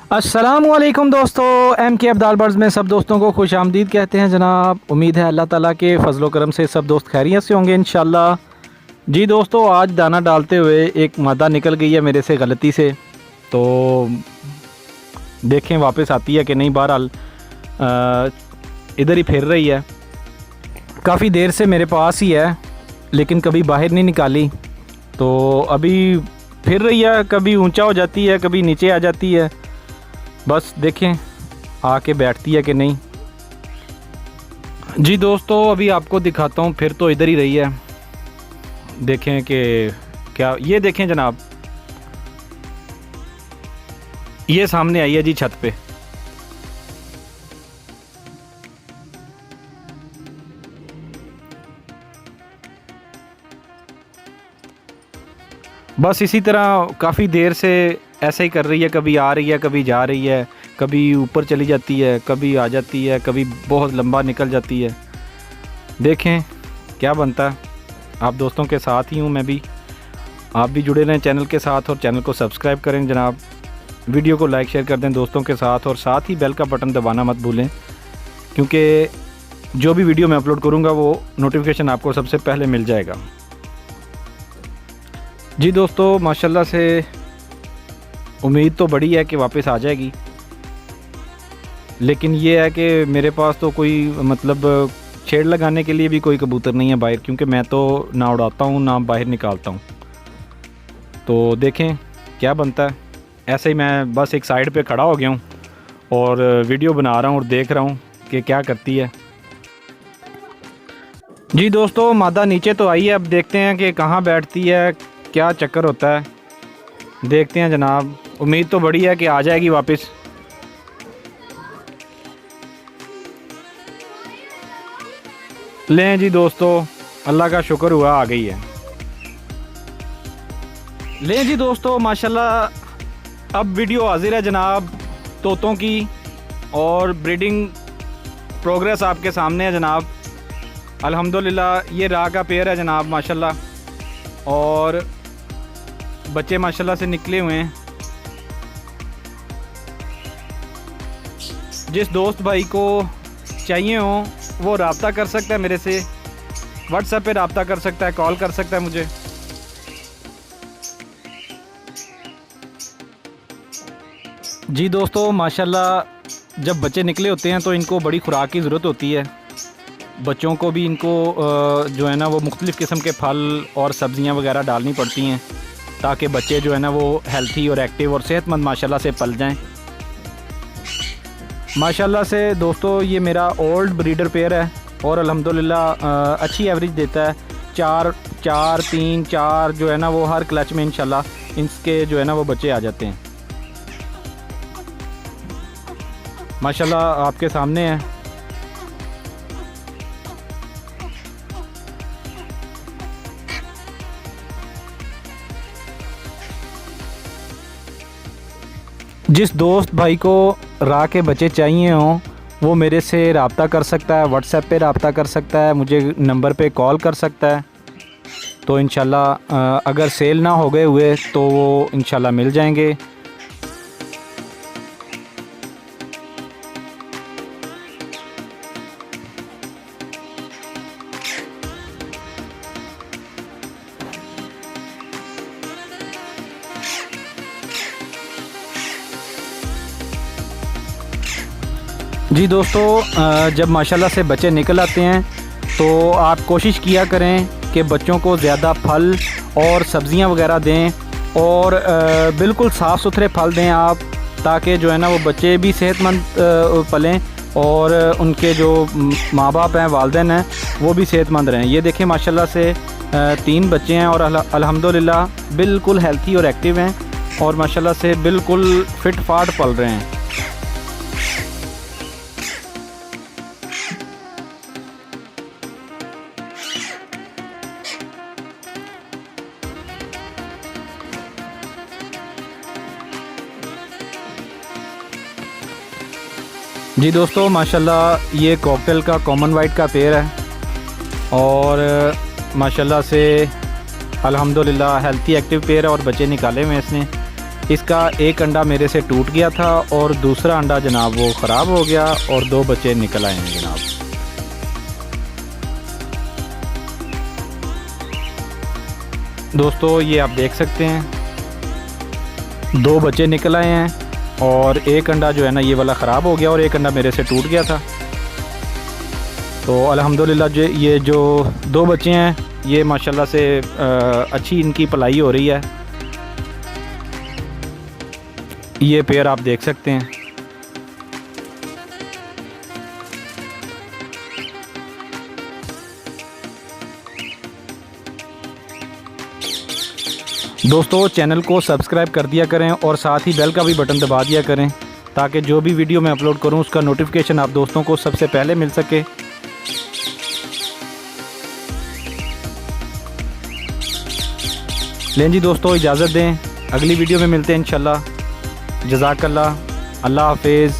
अस्सलामुअलैकुम दोस्तों, एम के अब्दाल बर्ड्स में सब दोस्तों को खुश आमदीद कहते हैं जनाब। उम्मीद है अल्लाह ताला के फ़ज़ल करम से सब दोस्त खैरियत से होंगे इंशाल्लाह। जी दोस्तों, आज दाना डालते हुए एक मादा निकल गई है मेरे से गलती से, तो देखें वापस आती है कि नहीं। बहरहाल इधर ही फिर रही है, काफ़ी देर से मेरे पास ही है लेकिन कभी बाहर नहीं निकाली। तो अभी फिर रही है, कभी ऊंचा हो जाती है, कभी नीचे आ जाती है। बस देखें आके बैठती है कि नहीं। जी दोस्तों, अभी आपको दिखाता हूँ। फिर तो इधर ही रही है, देखें कि क्या। ये देखें जनाब, ये सामने आई है जी छत पे। बस इसी तरह काफ़ी देर से ऐसे ही कर रही है, कभी आ रही है, कभी जा रही है, कभी ऊपर चली जाती है, कभी आ जाती है, कभी बहुत लंबा निकल जाती है। देखें क्या बनता है। आप दोस्तों के साथ ही हूँ मैं भी, आप भी जुड़े रहें चैनल के साथ और चैनल को सब्सक्राइब करें जनाब। वीडियो को लाइक शेयर कर दें दोस्तों के साथ और साथ ही बेल का बटन दबाना मत भूलें, क्योंकि जो भी वीडियो मैं अपलोड करूँगा वो नोटिफिकेशन आपको सबसे पहले मिल जाएगा। जी दोस्तों, माशाल्लाह से उम्मीद तो बड़ी है कि वापस आ जाएगी, लेकिन ये है कि मेरे पास तो कोई मतलब छेड़ लगाने के लिए भी कोई कबूतर नहीं है बाहर, क्योंकि मैं तो ना उड़ाता हूँ ना बाहर निकालता हूँ। तो देखें क्या बनता है। ऐसे ही मैं बस एक साइड पे खड़ा हो गया हूँ और वीडियो बना रहा हूँ और देख रहा हूँ कि क्या करती है। जी दोस्तों, मादा नीचे तो आई है, अब देखते हैं कि कहाँ बैठती है, क्या चक्कर होता है, देखते हैं जनाब। उम्मीद तो बड़ी है कि आ जाएगी वापस। लें जी दोस्तों, अल्लाह का शुक्र हुआ आ गई है। लें जी दोस्तों, माशाल्लाह अब वीडियो हाजिर है जनाब तोतों की, और ब्रीडिंग प्रोग्रेस आपके सामने है जनाब। अल्हम्दुलिल्लाह ये राह का पेयर है जनाब माशाल्लाह, और बच्चे माशाल्लाह से निकले हुए हैं। जिस दोस्त भाई को चाहिए हो वो रब्ता कर सकता है मेरे से, व्हाट्सएप पे रब्ता कर सकता है, कॉल कर सकता है मुझे। जी दोस्तों, माशाल्लाह जब बच्चे निकले होते हैं तो इनको बड़ी खुराक की ज़रूरत होती है। बच्चों को भी इनको जो है ना वो मुख्तलिफ़ किस्म के फल और सब्ज़ियां वगैरह डालनी पड़ती हैं, ताकि बच्चे जो है ना वो हेल्थी और एक्टिव और सेहतमंद माशाल्लाह से पल जाएं। माशाल्लाह से दोस्तों ये मेरा ओल्ड ब्रीडर पेयर है और अल्हम्दुलिल्लाह अच्छी एवरेज देता है। 4 जो है ना वो हर क्लच में इंशाल्लाह इसके जो है ना वो बच्चे आ जाते हैं। माशाल्लाह आपके सामने है। जिस दोस्त भाई को राह के बच्चे चाहिए हों वो मेरे से रब्ता कर सकता है, व्हाट्सएप पे रब्ता कर सकता है, मुझे नंबर पे कॉल कर सकता है। तो इंशाल्लाह अगर सेल ना हो गए हुए तो वो इंशाल्लाह मिल जाएंगे। जी दोस्तों, जब माशाल्लाह से बच्चे निकल आते हैं तो आप कोशिश किया करें कि बच्चों को ज़्यादा फल और सब्ज़ियां वगैरह दें, और बिल्कुल साफ़ सुथरे फल दें आप, ताकि जो है ना वो बच्चे भी सेहतमंद पलें और उनके जो माँ बाप हैं, वालिदैन हैं, वो भी सेहतमंद रहें। ये देखें माशाल्लाह से 3 बच्चे हैं और अल्हम्दुलिल्लाह बिल्कुल हेल्थी और एक्टिव हैं और माशाल्लाह से बिल्कुल फिट फाट पल रहे हैं। जी दोस्तों, माशाल्लाह ये कॉकटेल का कॉमन वाइट का पेयर है और माशाल्लाह से अल्हम्दुलिल्लाह हेल्थी एक्टिव पेयर है और बच्चे निकाले हुए हैं इसने। इसका एक अंडा मेरे से टूट गया था और दूसरा अंडा जनाब वो ख़राब हो गया और 2 बच्चे निकल आए हैं जनाब। दोस्तों ये आप देख सकते हैं 2 बच्चे निकल आए हैं और एक अंडा जो है ना ये वाला ख़राब हो गया और एक अंडा मेरे से टूट गया था। तो अल्हम्दुलिल्लाह ये जो 2 बच्चे हैं ये माशाल्लाह से अच्छी इनकी पलाई हो रही है। ये पेयर आप देख सकते हैं। दोस्तों चैनल को सब्सक्राइब कर दिया करें और साथ ही बेल का भी बटन दबा दिया करें ताकि जो भी वीडियो मैं अपलोड करूं उसका नोटिफिकेशन आप दोस्तों को सबसे पहले मिल सके। लें जी दोस्तों इजाज़त दें, अगली वीडियो में मिलते हैं इंशाल्लाह। जज़ाकल्लाह, अल्लाह हाफिज़।